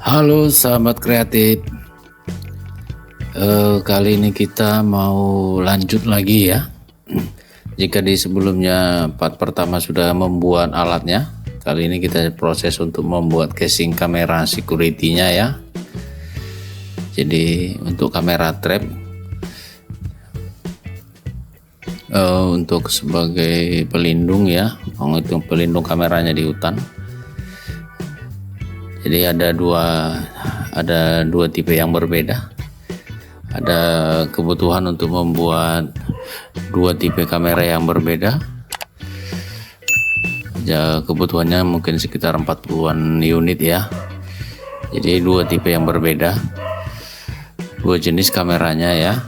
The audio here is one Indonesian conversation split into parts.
Halo sahabat kreatif. Kali ini kita mau lanjut lagi ya. Jika di sebelumnya part pertama sudah membuat alatnya, kali ini kita proses untuk membuat casing kamera security-nya ya. Jadi untuk kamera trap, untuk sebagai pelindung ya, untuk pelindung kameranya di hutan. Jadi ada dua tipe yang berbeda. Ada kebutuhan untuk membuat dua tipe kamera yang berbeda. Ya, kebutuhannya mungkin sekitar 40-an unit ya. Jadi dua tipe yang berbeda, dua jenis kameranya ya.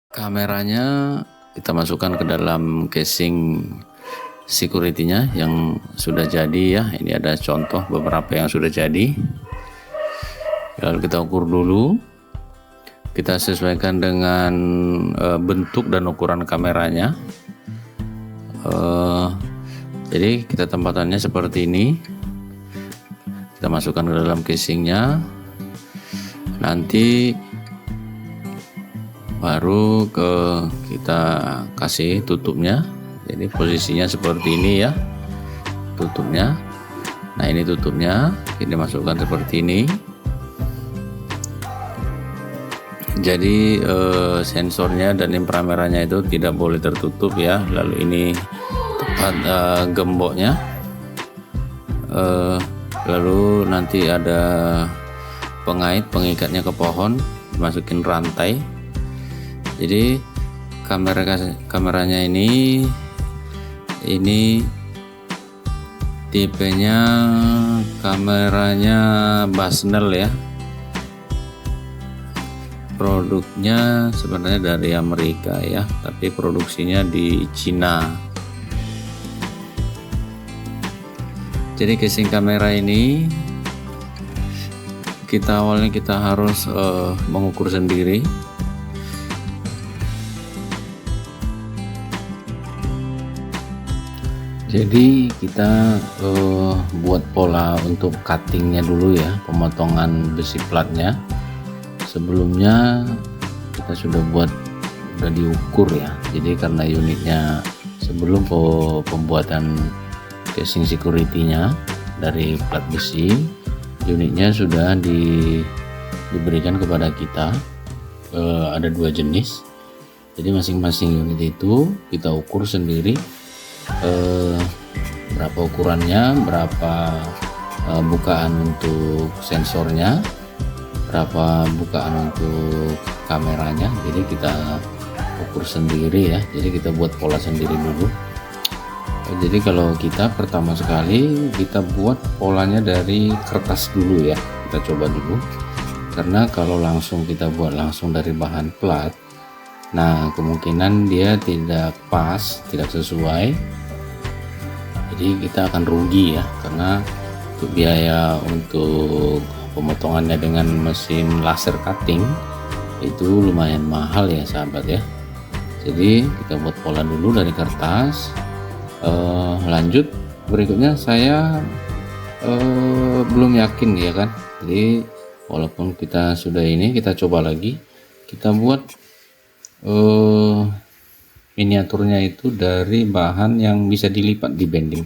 Kameranya kita masukkan ke dalam casing security-nya yang sudah jadi ya. Ini ada contoh beberapa yang sudah jadi. Lalu kita ukur dulu, kita sesuaikan dengan bentuk dan ukuran kameranya. Jadi kita tempatannya seperti ini, kita masukkan ke dalam casingnya, nanti baru kita kasih tutupnya. Jadi posisinya seperti ini ya, tutupnya. Nah ini tutupnya, kita masukkan seperti ini. Jadi sensornya dan inframerahnya itu tidak boleh tertutup ya. Lalu ini tempat gemboknya, lalu nanti ada pengikatnya ke pohon, dimasukin rantai. Jadi kameranya ini tipenya kameranya Basnel ya. Produknya sebenarnya dari Amerika ya, tapi produksinya di Cina. Jadi casing kamera ini awalnya kita harus mengukur sendiri. Jadi kita buat pola untuk cuttingnya dulu ya, pemotongan besi platnya. Sebelumnya kita sudah diukur ya. Jadi karena unitnya sebelum pembuatan casing security-nya dari plat besi, unitnya sudah diberikan kepada kita. Ada dua jenis. Jadi masing-masing unit itu kita ukur sendiri, berapa ukurannya, berapa bukaan untuk sensornya, berapa bukaan untuk kameranya. Jadi kita ukur sendiri ya. Jadi kita buat pola sendiri dulu. Jadi kalau kita pertama sekali kita buat polanya dari kertas dulu ya, kita coba dulu. Karena kalau langsung kita buat langsung dari bahan plat, nah kemungkinan dia tidak pas, tidak sesuai. Jadi kita akan rugi ya, karena untuk biaya untuk pemotongannya dengan mesin laser cutting itu lumayan mahal ya sahabat ya. Jadi kita buat pola dulu dari kertas. Lanjut berikutnya saya belum yakin ya kan. Jadi walaupun kita sudah ini, kita coba lagi, kita buat miniaturnya itu dari bahan yang bisa dilipat, di bending.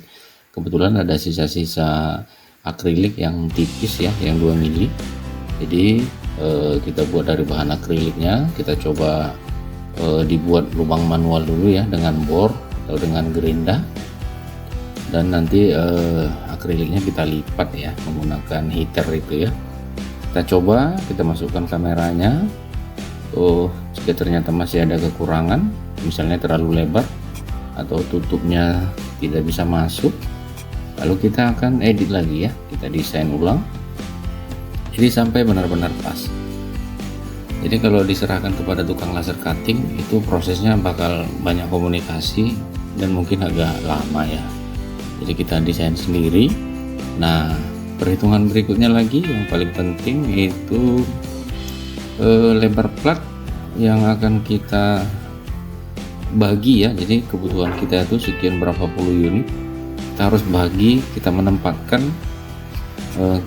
Kebetulan ada sisa-sisa akrilik yang tipis ya, yang 2 mili. Jadi kita buat dari bahan akriliknya, kita coba dibuat lubang manual dulu ya, dengan bor atau dengan gerinda, dan nanti akriliknya kita lipat ya menggunakan heater itu ya. Kita coba, kita masukkan kameranya. Jika ternyata masih ada kekurangan, misalnya terlalu lebar atau tutupnya tidak bisa masuk, lalu kita akan edit lagi ya, kita desain ulang jadi sampai benar-benar pas. Jadi kalau diserahkan kepada tukang laser cutting itu prosesnya bakal banyak komunikasi dan mungkin agak lama ya. Jadi kita desain sendiri. Nah perhitungan berikutnya lagi yang paling penting itu lebar plat yang akan kita bagi ya. Jadi kebutuhan kita itu sekian berapa puluh unit, kita harus bagi, kita menempatkan eh,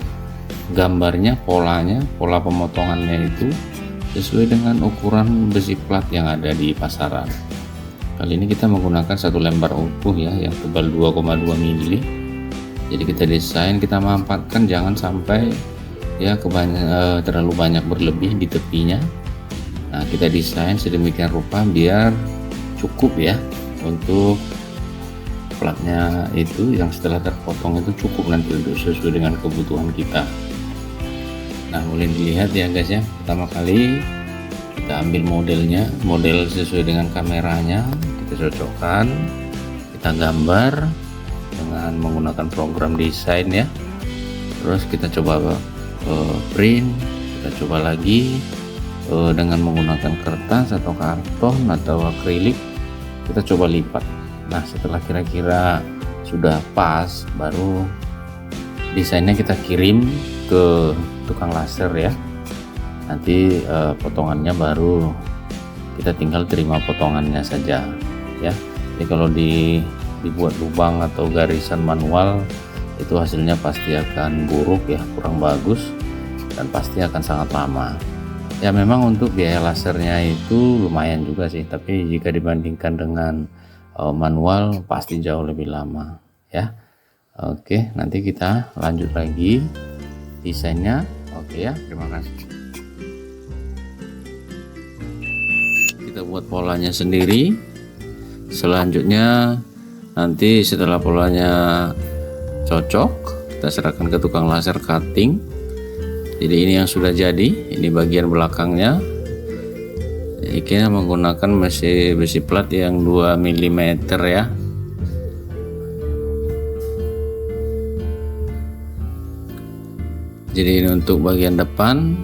gambarnya, pola pemotongannya itu sesuai dengan ukuran besi plat yang ada di pasaran. Kali ini kita menggunakan satu lembar utuh ya, yang tebal 2,2 mili. Jadi kita desain, kita mampatkan jangan sampai ya terlalu banyak berlebih di tepinya. Nah, kita desain sedemikian rupa biar cukup ya untuk platnya itu, yang setelah terpotong itu cukup nanti untuk sesuai dengan kebutuhan kita. Nah, boleh dilihat ya guys ya, pertama kali kita ambil model sesuai dengan kameranya, kita cocokkan, kita gambar dengan menggunakan program desain ya. Terus kita coba print, kita coba lagi dengan menggunakan kertas atau karton atau akrilik, kita coba lipat. Nah, setelah kira-kira sudah pas, baru desainnya kita kirim ke tukang laser ya. Nanti potongannya baru kita tinggal terima potongannya saja ya. Jadi kalau dibuat lubang atau garisan manual, itu hasilnya pasti akan buruk ya, kurang bagus, dan pasti akan sangat lama ya. Memang untuk biaya lasernya itu lumayan juga sih, tapi jika dibandingkan dengan manual pasti jauh lebih lama ya. Oke, nanti kita lanjut lagi desainnya. Oke ya, terima kasih. Kita buat polanya sendiri. Selanjutnya nanti setelah polanya cocok, kita serahkan ke tukang laser cutting. Jadi ini yang sudah jadi, ini bagian belakangnya. Ini kita menggunakan besi plat yang 2 mm ya. Jadi ini untuk bagian depan.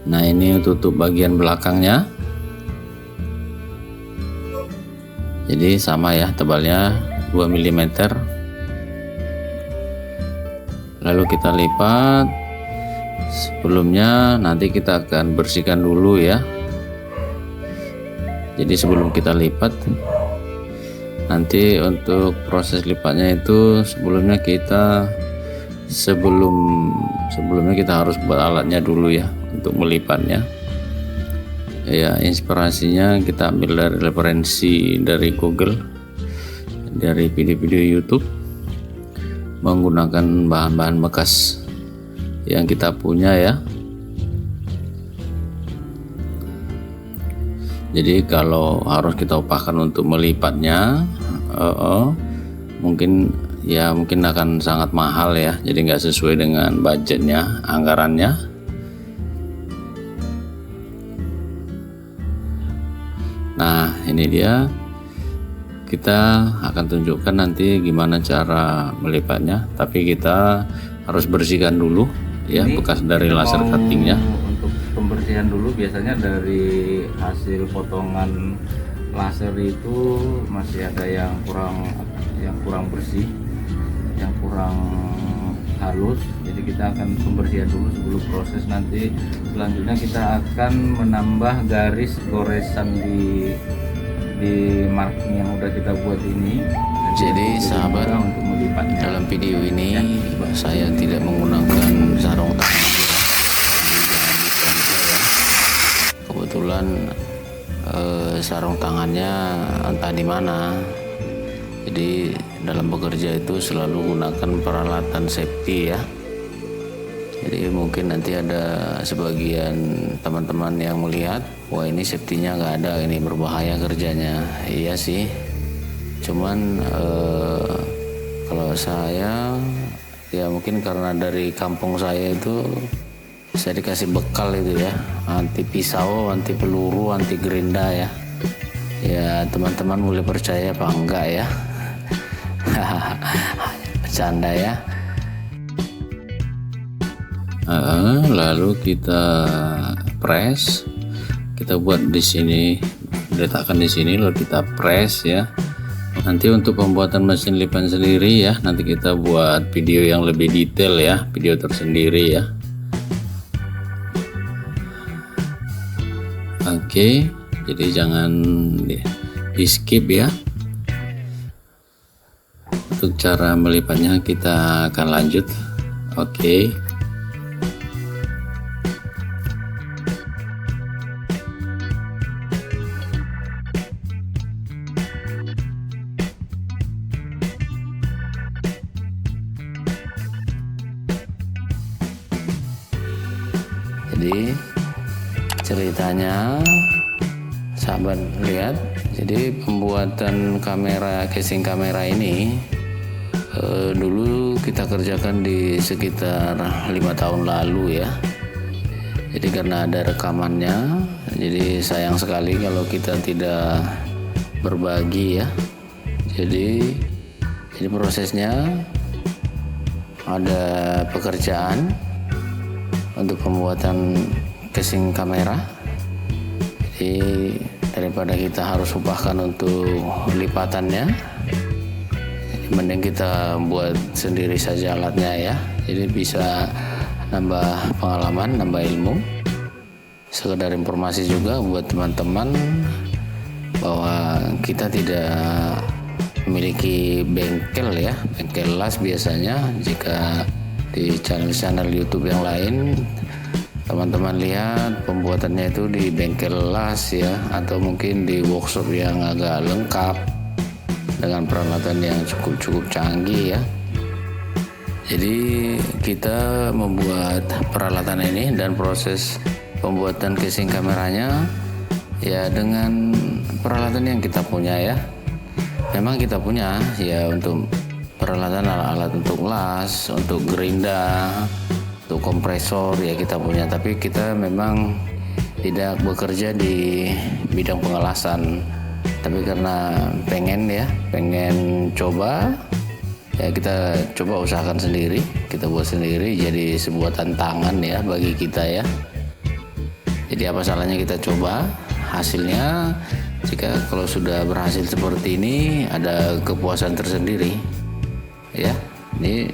Nah, ini tutup bagian belakangnya. Jadi sama ya, tebalnya 2 mm. Lalu kita lipat. Sebelumnya nanti kita akan bersihkan dulu ya. Jadi sebelum kita lipat, nanti untuk proses lipatnya itu sebelumnya kita harus buat alatnya dulu ya untuk melipatnya. Ya, inspirasinya kita ambil dari referensi dari Google, dari video-video YouTube, menggunakan bahan-bahan bekas yang kita punya ya. Jadi kalau harus kita upakan untuk melipatnya, mungkin akan sangat mahal ya. Jadi nggak sesuai dengan budgetnya, anggarannya. Nah, ini dia. Kita akan tunjukkan nanti gimana cara melipatnya, tapi kita harus bersihkan dulu ya bekas dari laser cuttingnya. Untuk pembersihan dulu, biasanya dari hasil potongan laser itu masih ada yang kurang bersih, yang kurang halus. Jadi kita akan pembersihan dulu sebelum proses. Nanti selanjutnya kita akan menambah garis goresan di marking yang udah kita buat ini. Jadi sahabat, untuk melipatnya, dalam video ini ya, saya tidak menggunakan sarung tangan ya. Kebetulan sarung tangannya entah di mana. Jadi dalam bekerja itu selalu gunakan peralatan safety ya. Jadi mungkin nanti ada sebagian teman-teman yang melihat, wah ini safety-nya nggak ada, ini berbahaya kerjanya. Iya sih, cuman kalau saya ya mungkin karena dari kampung saya itu saya dikasih bekal itu ya, anti pisau, anti peluru, anti gerinda ya. Ya teman-teman boleh percaya apa enggak ya. Bercanda ya. Lalu kita press, kita buat di sini, letakkan di sini, lalu kita press ya. Nanti untuk pembuatan mesin lipan sendiri ya, nanti kita buat video yang lebih detail ya, video tersendiri ya. Oke, jadi jangan di skip ya. Untuk cara melipatnya kita akan lanjut. Oke. Jadi ceritanya sahabat lihat, jadi pembuatan casing kamera ini dulu kita kerjakan di sekitar 5 tahun lalu ya. Jadi karena ada rekamannya, jadi sayang sekali kalau kita tidak berbagi ya. Jadi prosesnya ada pekerjaan untuk pembuatan casing kamera. Jadi daripada kita harus upahkan untuk lipatannya, mending kita buat sendiri saja alatnya ya. Jadi bisa nambah pengalaman, nambah ilmu. Sekedar informasi juga buat teman-teman bahwa kita tidak memiliki bengkel ya, bengkel las. Biasanya jika di channel YouTube yang lain teman-teman lihat pembuatannya itu di bengkel las ya, atau mungkin di workshop yang agak lengkap dengan peralatan yang cukup canggih ya. Jadi kita membuat peralatan ini dan proses pembuatan casing kameranya ya dengan peralatan yang kita punya ya. Memang kita punya ya untuk peralatan alat untuk las, untuk gerinda, untuk kompresor ya kita punya, tapi kita memang tidak bekerja di bidang pengelasan. Tapi karena pengen coba ya, kita coba usahakan sendiri, kita buat sendiri, jadi sebuah tantangan ya bagi kita ya. Jadi apa salahnya kita coba, hasilnya jika kalau sudah berhasil seperti ini ada kepuasan tersendiri ya. Ini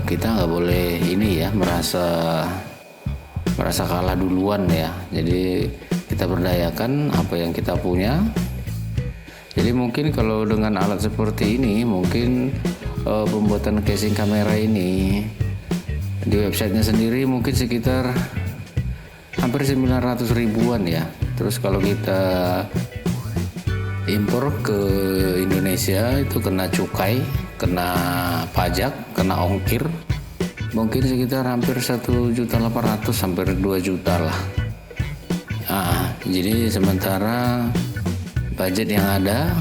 kita nggak boleh ini ya merasa kalah duluan ya. Jadi kita berdayakan apa yang kita punya. Jadi mungkin kalau dengan alat seperti ini, mungkin pembuatan casing kamera ini di websitenya sendiri mungkin sekitar hampir 900 ribuan ya. Terus kalau kita impor ke Indonesia itu kena cukai, kena pajak, kena ongkir, mungkin sekitar hampir 1.800.000 sampai 2 juta lah. Jadi sementara budget yang ada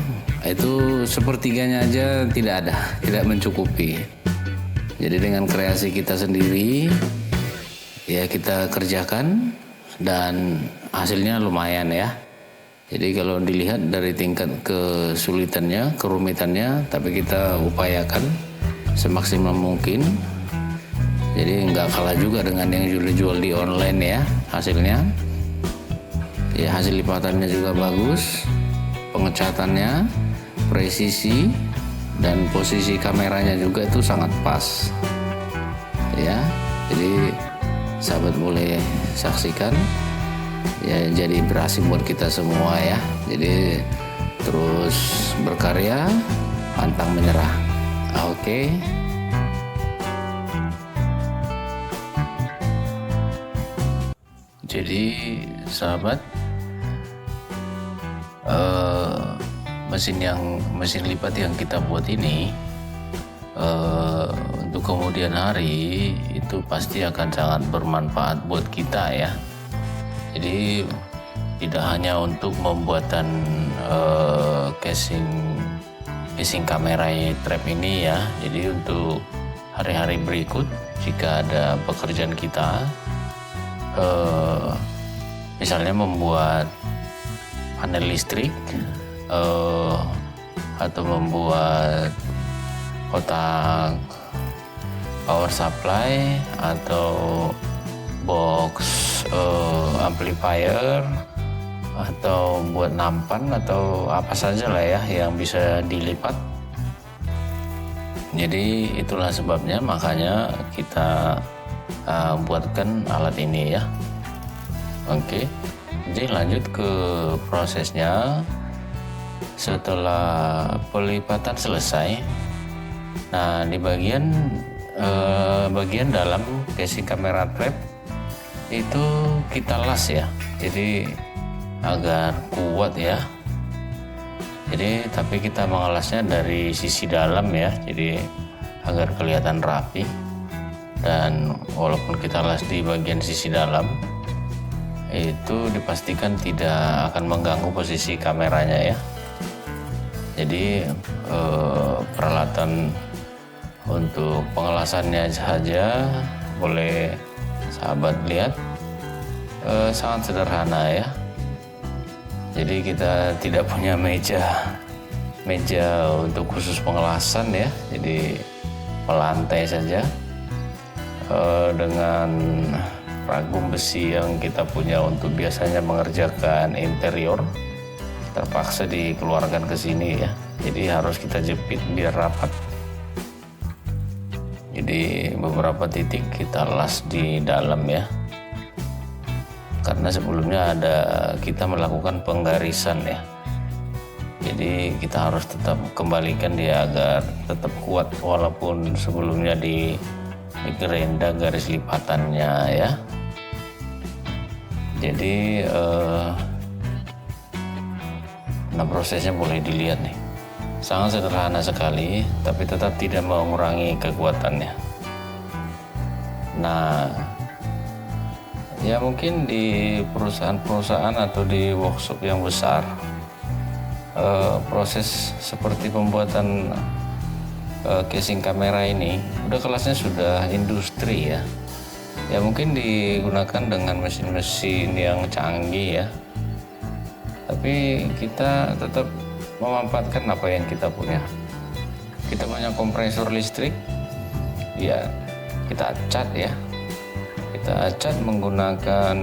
itu sepertiganya aja tidak ada, tidak mencukupi. Jadi dengan kreasi kita sendiri ya kita kerjakan dan hasilnya lumayan ya. Jadi kalau dilihat dari tingkat kesulitannya, kerumitannya, tapi kita upayakan semaksimal mungkin. Jadi nggak kalah juga dengan yang jual di online ya hasilnya. Ya hasil lipatannya juga bagus, pengecatannya, presisi, dan posisi kameranya juga itu sangat pas. Ya, jadi sahabat boleh saksikan. Ya jadi berhasil buat kita semua ya. Jadi terus berkarya, pantang menyerah. Oke. Jadi sahabat, mesin lipat yang kita buat ini untuk kemudian hari itu pasti akan sangat bermanfaat buat kita ya. Jadi tidak hanya untuk pembuatan casing kamera trap ini ya. Jadi untuk hari-hari berikut jika ada pekerjaan kita, misalnya membuat panel listrik atau membuat kotak power supply atau box amplifier atau buat nampan atau apa saja lah ya yang bisa dilipat. Jadi itulah sebabnya makanya kita buatkan alat ini ya. Oke, jadi lanjut ke prosesnya. Setelah pelipatan selesai, nah di bagian dalam casing kamera trap itu kita las ya, jadi agar kuat ya. Jadi tapi kita mengelasnya dari sisi dalam ya, jadi agar kelihatan rapi. Dan walaupun kita las di bagian sisi dalam, itu dipastikan tidak akan mengganggu posisi kameranya ya. Jadi peralatan untuk pengelasannya saja boleh sahabat lihat, sangat sederhana ya. Jadi kita tidak punya meja untuk khusus pengelasan ya, jadi melantai saja dengan ragum besi yang kita punya untuk biasanya mengerjakan interior, terpaksa dikeluarkan ke sini ya. Jadi harus kita jepit biar rapat. Jadi beberapa titik kita las di dalam ya, karena sebelumnya kita melakukan penggarisan ya. Jadi kita harus tetap kembalikan dia agar tetap kuat, walaupun sebelumnya di gerenda garis lipatannya ya. Jadi nah prosesnya boleh dilihat nih, sangat sederhana sekali, tapi tetap tidak mengurangi kekuatannya. Nah ya mungkin di perusahaan-perusahaan atau di workshop yang besar, proses seperti pembuatan casing kamera ini udah kelasnya sudah industri ya. Ya mungkin digunakan dengan mesin-mesin yang canggih ya, tapi kita tetap memanfaatkan apa yang kita punya. Kita punya kompresor listrik ya, kita cat ya, kita cat menggunakan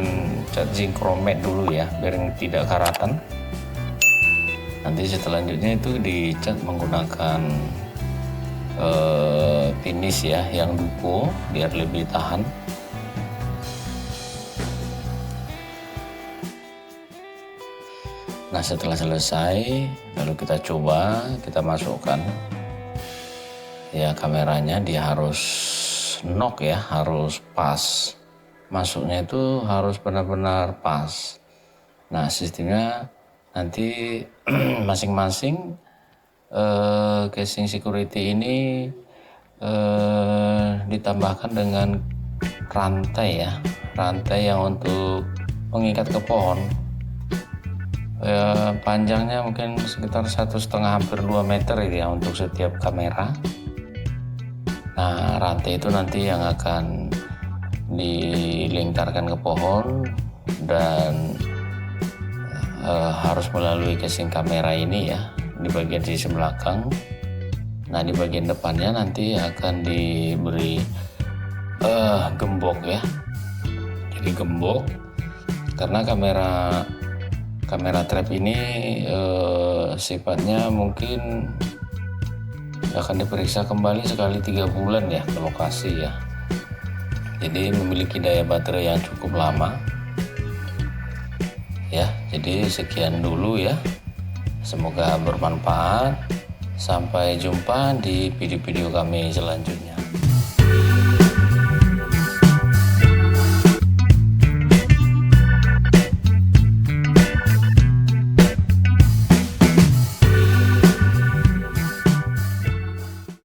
cat zinc chromate dulu ya, biar tidak karatan. Nanti selanjutnya itu dicat menggunakan finish ya yang duko biar lebih tahan. Nah setelah selesai, lalu kita coba, kita masukkan ya kameranya. Dia harus knock ya, harus pas, masuknya itu harus benar-benar pas. Nah sistemnya nanti masing-masing casing security ini ditambahkan dengan rantai ya, rantai yang untuk mengikat ke pohon. Panjangnya mungkin sekitar 1,5 hampir 2 meter ya untuk setiap kamera. Nah rantai itu nanti yang akan dilingkarkan ke pohon dan harus melalui casing kamera ini ya, di bagian sisi belakang. Nah di bagian depannya nanti akan diberi gembok ya. Jadi gembok karena kamera trap ini sifatnya mungkin akan diperiksa kembali sekali 3 bulan ya ke lokasi ya. Jadi memiliki daya baterai yang cukup lama ya. Jadi sekian dulu ya, semoga bermanfaat. Sampai jumpa di video-video kami selanjutnya.